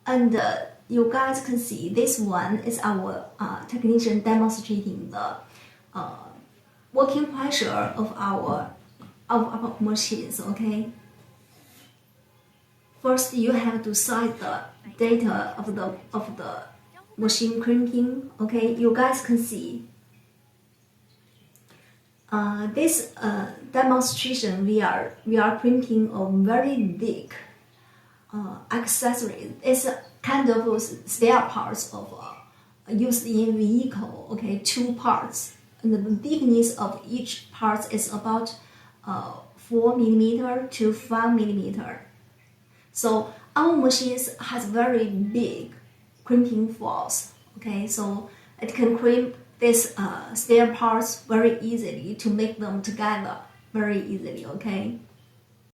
And you guys can see this one is our technician demonstrating the working pressure of our machines. Okay. First, you have to cite the data of the machine crimping. Okay, you guys can see. This demonstration, we are crimping a very big accessory. It's a kind of spare parts of used in vehicle. Okay, 2 parts, and the thickness of each part is about 4 millimeter to 5 millimeter. So our machines has very big crimping force. Okay, so it can crimp these spare parts very easily to make them together very easily. Okay.